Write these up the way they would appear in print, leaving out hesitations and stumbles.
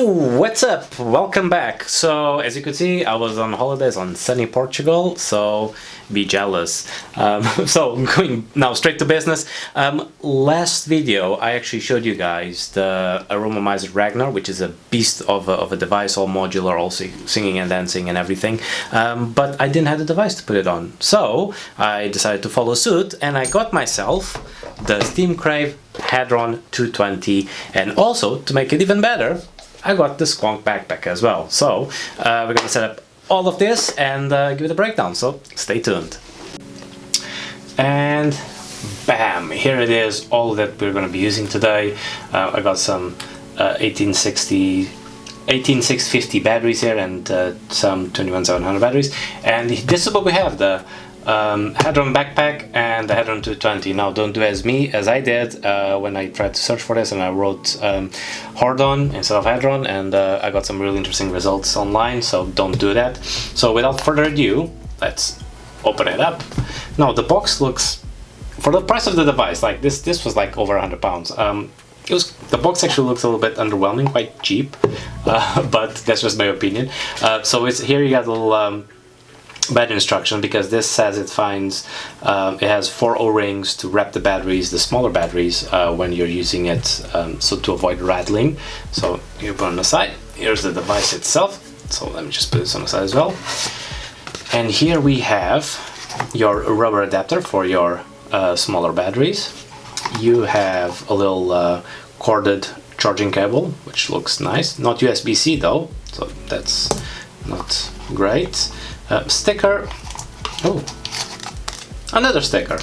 What's up? Welcome back. So as you could see, I was on holidays on sunny Portugal, so be jealous. So going now straight to business. Last video I actually showed you guys the Aromomizer Ragnar, which is a beast of a device, all modular, all singing and dancing and everything, but I didn't have the device to put it on, so I decided to follow suit and I got myself the Steam Crave Hadron 220, and also to make it even better, I got the Squonk backpack as well. So we're gonna set up all of this and give it a breakdown, so stay tuned. And bam, here it is, all that we're gonna be using today. I got some 18650 batteries here and some 21700 batteries, and this is what we have, the Hadron backpack and the Hadron 220. Now don't do as I did when I tried to search for this and I wrote Hadron instead of Hadron, and I got some really interesting results online, so don't do that. So without further ado, let's open it up. Now the box looks, for the price of the device, like this was like over £100. The box actually looks a little bit underwhelming, quite cheap, but that's just my opinion. So it's here, you got a little battery instruction, because this says it finds it has 4 O-rings to wrap the batteries, the smaller batteries, when you're using it, so to avoid rattling. So you put on the side. Here's the device itself, so let me just put this on the side as well. And here we have your rubber adapter for your smaller batteries. You have a little corded charging cable, which looks nice, not USB-C though, so that's not great. Sticker. Oh, another sticker.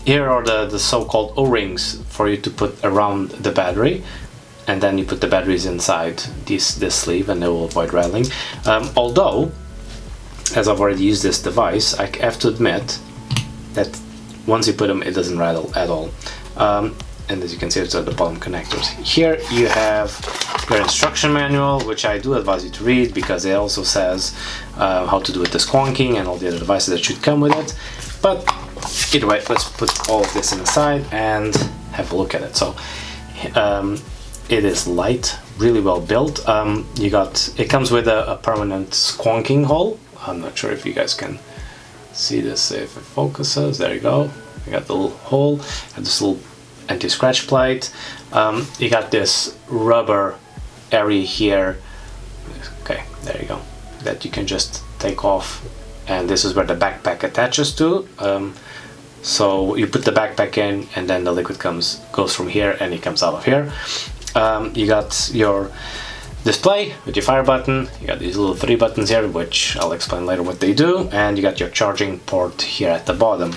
Here are the so-called O-rings for you to put around the battery, and then you put the batteries inside this sleeve and they will avoid rattling. Although, as I've already used this device, I have to admit that once you put them, it doesn't rattle at all. And as you can see, it's at the bottom connectors. Here you have your instruction manual, which I do advise you to read, because it also says how to do it, the squonking and all the other devices that should come with it. But either way, let's put all of this in the side and have a look at it. So it is light, really well built. It comes with a permanent squonking hole. I'm not sure if you guys can see this, if it focuses. There you go. You got the little hole and this little anti-scratch plate. You got this rubber area here, okay, there you go, that you can just take off, and this is where the backpack attaches to. So you put the backpack in and then the liquid goes from here and it comes out of here. You got your display with your fire button. You got these little 3 buttons here, which I'll explain later what they do, and you got your charging port here at the bottom.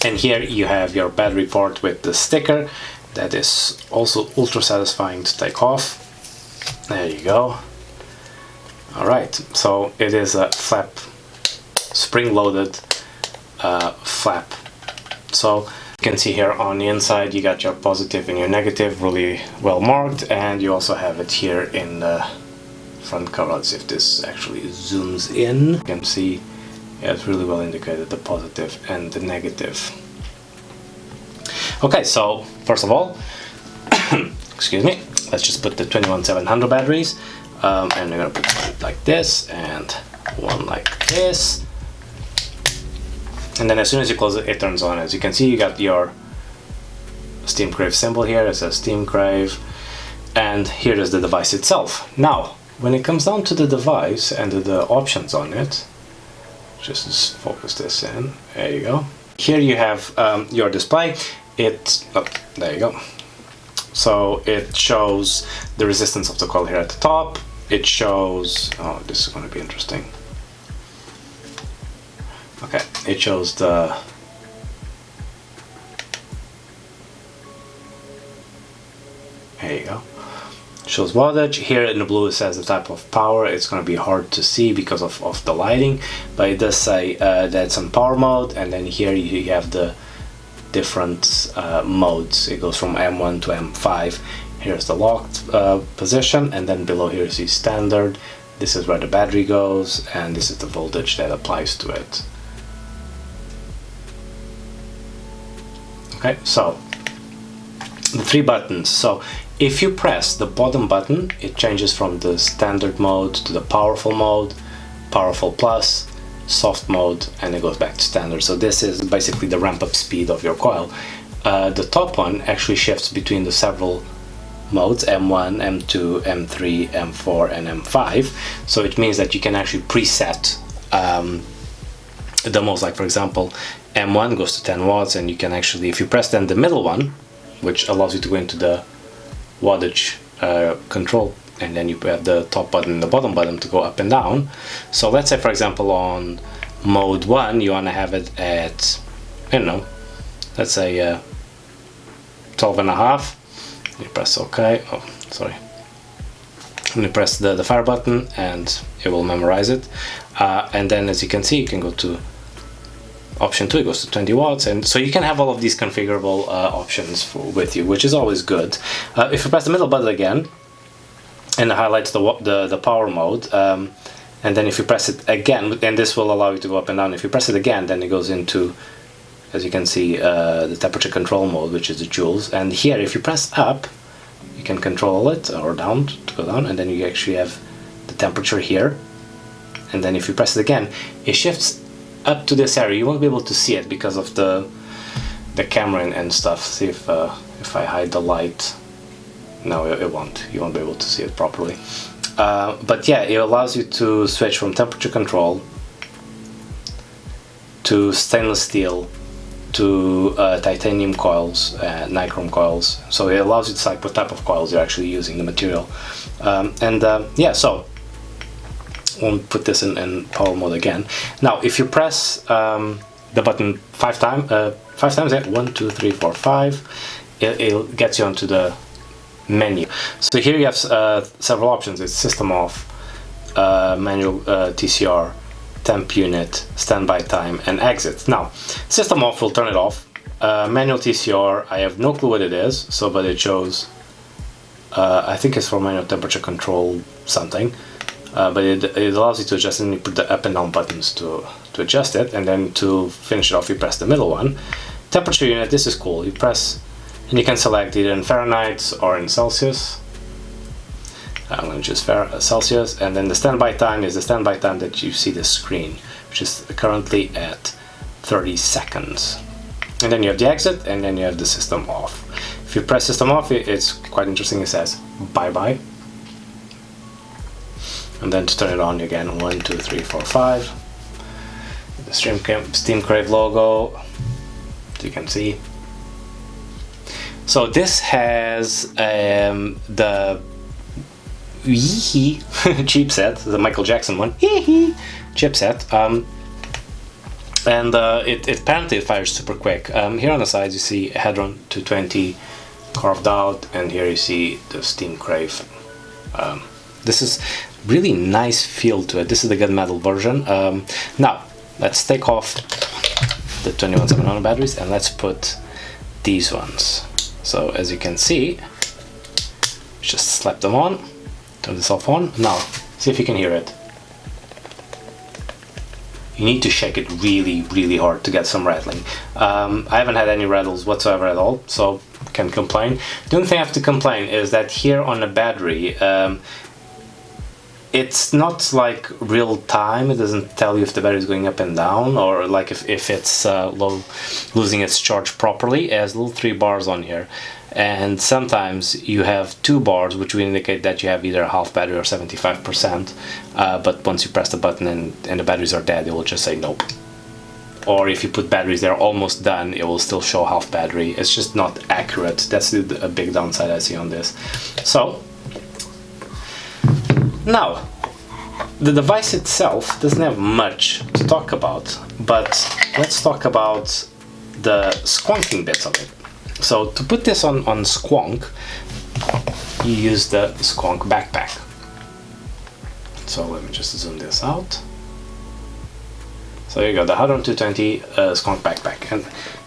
And here you have your battery port with the sticker that is also ultra satisfying to take off. There you go. Alright, so it is a flap, spring-loaded flap. So you can see here on the inside you got your positive and your negative really well marked, and you also have it here in the front cover. Let's see if this actually zooms in. You can see, yeah, it's really well indicated, the positive and the negative. Okay, so first of all, excuse me, let's just put the 21700 batteries, and we're gonna put one like this and one like this. and then as soon as you close it, it turns on. As you can see, you got your Steam Crave symbol here. It says Steam Crave, and here is the device itself. Now, when it comes down to the device and the options on it, just focus this in. There you go. Here you have your display. There you go. So it shows the resistance of the coil here at the top. It shows, oh, this is going to be interesting. Okay, it shows the there you go. Shows wattage. Here in the blue it says the type of power. It's going to be hard to see because of the lighting, but it does say that's on power mode, and then here you have the different modes. It goes from M1 to M5. Here's the locked position, and then below here you see standard. This is where the battery goes, and this is the voltage that applies to it. Okay, so the 3 buttons. So if you press the bottom button, it changes from the standard mode to the powerful mode, powerful plus, soft mode, and it goes back to standard. So this is basically the ramp up speed of your coil. The top one actually shifts between the several modes, M1, M2, M3, M4, and M5. So it means that you can actually preset the modes. Like for example, M1 goes to 10 watts, and you can actually, if you press then the middle one, which allows you to go into the wattage control, and then you have the top button and the bottom button to go up and down. So let's say for example on mode 1 you want to have it at, I don't know, let's say 12 and a half. You press OK, oh sorry, and you press the fire button and it will memorize it, and then as you can see you can go to option 2, it goes to 20 watts, and so you can have all of these configurable options with you, which is always good. If you press the middle button again, and it highlights the power mode, and then if you press it again, and this will allow you to go up and down. If you press it again, then it goes into, as you can see, the temperature control mode, which is the joules. And here, if you press up, you can control it, or down to go down, and then you actually have the temperature here. And then if you press it again, it shifts up to this area. You won't be able to see it because of the camera and stuff. See if I hide the light. No, it won't. You won't be able to see it properly. But yeah, it allows you to switch from temperature control to stainless steel to titanium coils, nichrome coils. So it allows you to select what type of coils you're actually using, the material. Yeah, so we'll put this in power mode again. Now, if you press the button 5 times, yeah, 1, 2, 3, 4, 5, it gets you onto the menu. So here you have several options. It's system off, manual TCR, temp unit, standby time, and exit. Now, system off will turn it off. Manual TCR, I have no clue what it is, so but it shows, I think it's for manual temperature control something. But it allows you to adjust, and you put the up and down buttons to adjust it, and then to finish it off you press the middle one. Temperature unit, this is cool. You press and you can select either in Fahrenheit or in Celsius. I'm going to choose Celsius, and then the standby time is the standby time that you see the screen, which is currently at 30 seconds. And then you have the exit, and then you have the system off. If you press system off, it's quite interesting. It says bye bye. And then to turn it on again, 1, 2, 3, 4, 5. The Steam Crave logo, as you can see. So this has the chipset, the Michael Jackson one, chipset, and it apparently fires super quick. Here on the sides you see Hadron 220 carved out, and here you see the Steam Crave. This is really nice feel to it. This is the gunmetal version. Now let's take off the 21700 batteries and let's put these ones. So as you can see, just slap them on, turn this off on. Now see if you can hear it. You need to shake it really hard to get some rattling. I haven't had any rattles whatsoever at all, so can't complain. The only thing I have to complain is that here on the battery, it's not like real time. It doesn't tell you if the battery is going up and down, or like if it's losing its charge properly. It has little 3 bars on here, and sometimes you have 2 bars, which will indicate that you have either a half battery or 75%, but once you press the button and the batteries are dead, it will just say nope. Or if you put batteries that are almost done, it will still show half battery. It's just not accurate. That's a big downside I see on this. So now, the device itself doesn't have much to talk about, but let's talk about the squonking bits of it. So to put this on Squonk, you use the Squonk backpack. So let me just zoom this out. So you got the Hadron 220 Squonk backpack, and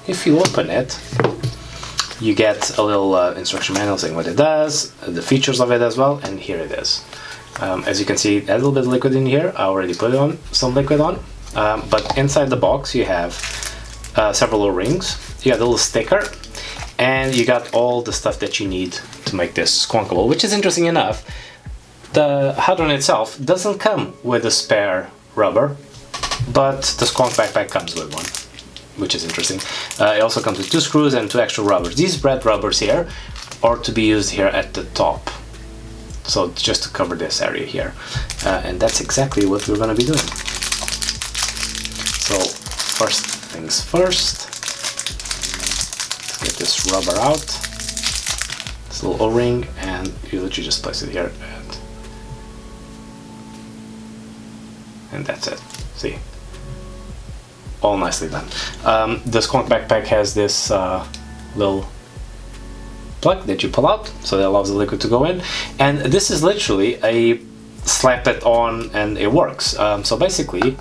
if you open it, you get a little instruction manual saying what it does, the features of it as well, and here it is. As you can see, a little bit of liquid in here. I already put on some liquid on, but inside the box you have several little rings. You got a little sticker, and you got all the stuff that you need to make this squonkable, which is interesting enough. The Hadron itself doesn't come with a spare rubber, but the Squonk backpack comes with one, which is interesting. It also comes with 2 screws and 2 extra rubbers. These red rubbers here are to be used here at the top, so just to cover this area here, and that's exactly what we're going to be doing. So first things first, let's get this rubber out, this little O-ring, and you literally just place it here, and that's it. See, all nicely done. The Squonk backpack has this little plug that you pull out, so that allows the liquid to go in, and this is literally a slap it on and it works. So basically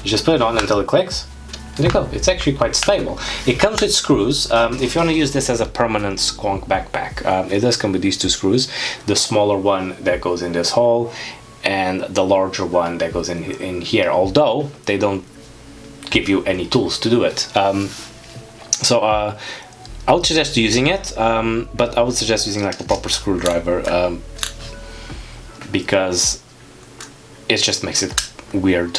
you just put it on until it clicks. There you go. It's actually quite stable. It comes with screws. If you want to use this as a permanent Squonk backpack, it does come with these 2 screws, the smaller one that goes in this hole and the larger one that goes in here, although they don't give you any tools to do it. So I would suggest using it, but I would suggest using like a proper screwdriver, because it just makes it weird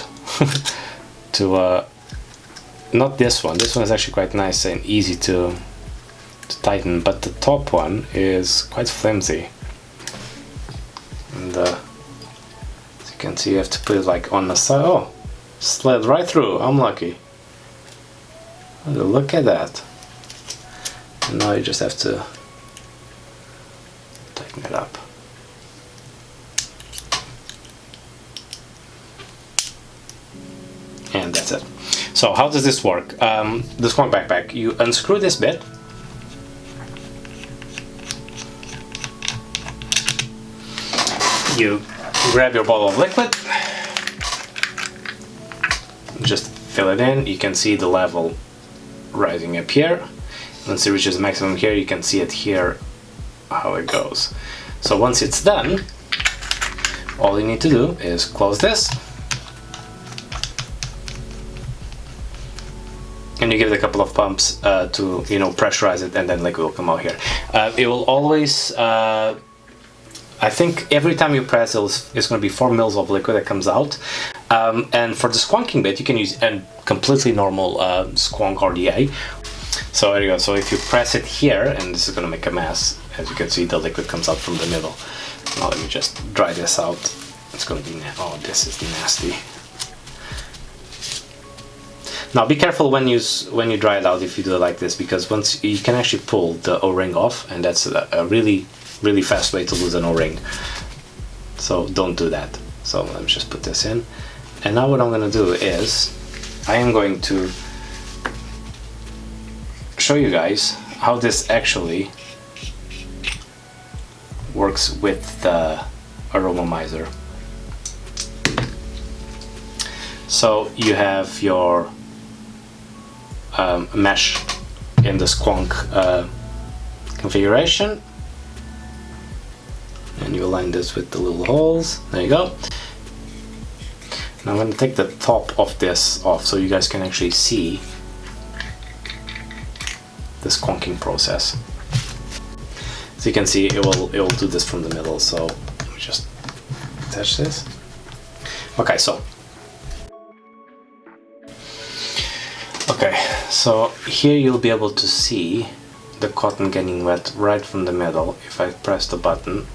to not this one. This one is actually quite nice and easy to tighten, but the top one is quite flimsy, and as you can see, you have to put it like on the side. Oh, slid right through. I'm lucky. Look at that. And now you just have to tighten it up. And that's it. So how does this work? The Squonk backpack, you unscrew this bit, you grab your bottle of liquid, just fill it in. You can see the level rising up here. Once it reaches maximum here, you can see it here how it goes. So once it's done, all you need to do is close this, and you give it a couple of pumps to, you know, pressurize it, and then liquid will come out here. It will always, I think every time you press, it's going to be 4 mils of liquid that comes out. And for the squonking bit, you can use a completely normal Squonk RDA. So there you go. So if you press it here, and this is going to make a mess, as you can see, the liquid comes out from the middle. Now let me just dry this out. It's going to be, oh, this is nasty. Now be careful when you dry it out if you do it like this, because once you can actually pull the O-ring off, and that's a really fast way to lose an O-ring. So don't do that. So let me just put this in, and now what I'm going to do is I am going to show you guys how this actually works with the aromomizer. So you have your mesh in the Squonk configuration, and you align this with the little holes. There you go. Now I'm going to take the top of this off so you guys can actually see the squonking process. So you can see it will do this from the middle. So let me just attach this. Okay, so here you'll be able to see the cotton getting wet right from the middle if I press the button.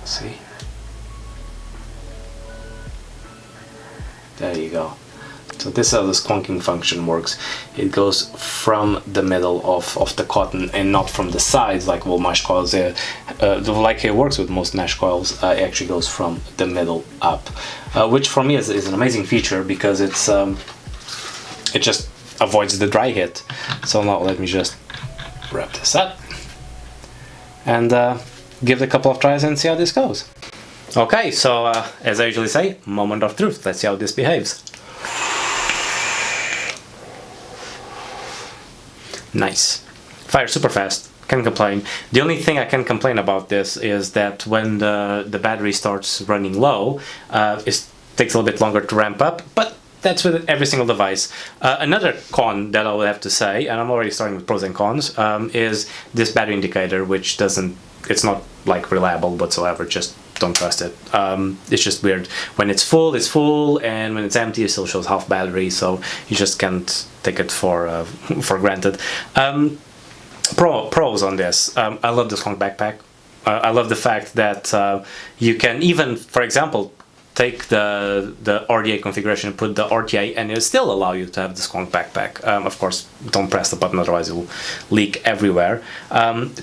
See? There you go. So this is how the squonking function works. It goes from the middle of the cotton and not from the sides like all mesh coils. Like it works with most mesh coils, it actually goes from the middle up, which for me is an amazing feature because it just avoids the dry hit. So now let me just wrap this up and give it a couple of tries and see how this goes. Okay, so as I usually say, moment of truth. Let's see how this behaves. Nice. Fires super fast. Can't complain. The only thing I can complain about this is that when the battery starts running low, it takes a little bit longer to ramp up, but that's with every single device. Another con that I would have to say, and I'm already starting with pros and cons, is this battery indicator, which it's not like reliable whatsoever. Just don't trust it. It's just weird. When it's full, and when it's empty, it still shows half battery, so you just can't take it for granted. Pros on this. I love the Squonk backpack. I love the fact that you can even, for example, take the RDA configuration and put the RTA, and it'll still allow you to have the Squonk backpack. Of course, don't press the button, otherwise it will leak everywhere.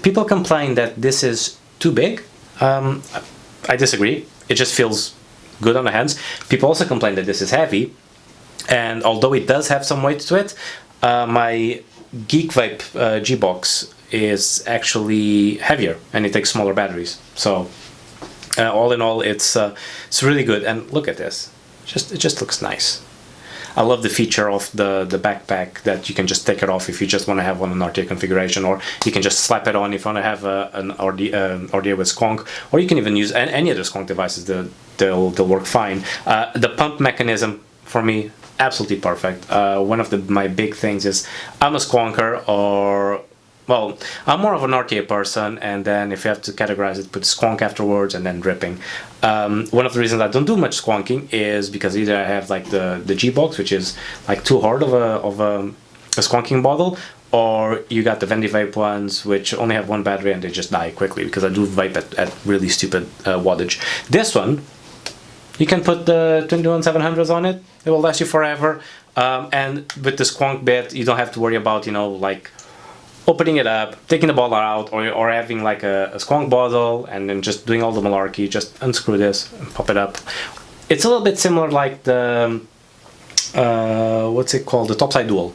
People complain that this is too big. I disagree. It just feels good on the hands. People also complain that this is heavy, and although it does have some weight to it, my Geek Vape G-Box is actually heavier and it takes smaller batteries. So all in all, it's really good. And look at this. It just looks nice. I love the feature of the backpack that you can just take it off if you just want to have one in RTA configuration, or you can just slap it on if you want to have an RDA with Squonk, or you can even use any other Squonk devices. They'll work fine. The pump mechanism, for me, absolutely perfect. One of my big things is I'm a Squonker, or well, I'm more of an RTA person, and then if you have to categorize it, put Squonk afterwards and then dripping. One of the reasons I don't do much squonking is because either I have like the G-Box, which is like too hard of a squonking bottle, or you got the Vendy Vape ones, which only have one battery and they just die quickly because I do vape at really stupid wattage. This one, you can put the 21700s on it. It will last you forever. And with the Squonk bit, you don't have to worry about, like opening it up, taking the bottle out, or having like a Squonk bottle and then just doing all the malarkey. Just unscrew this and pop it up. It's a little bit similar like the, what's it called? The topside dual.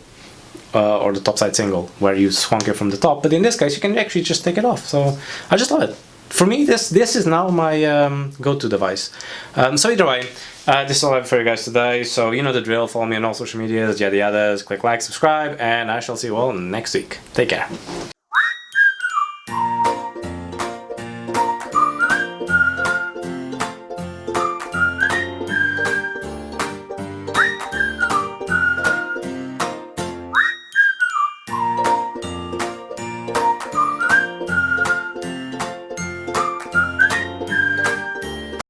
Or the topside single, where you Squonk it from the top. But in this case, you can actually just take it off. So I just love it. For me, this is now my go-to device. So either way, this is all I have for you guys today. So you know the drill. Follow me on all social medias, yada yadas. Click like, subscribe, and I shall see you all next week. Take care.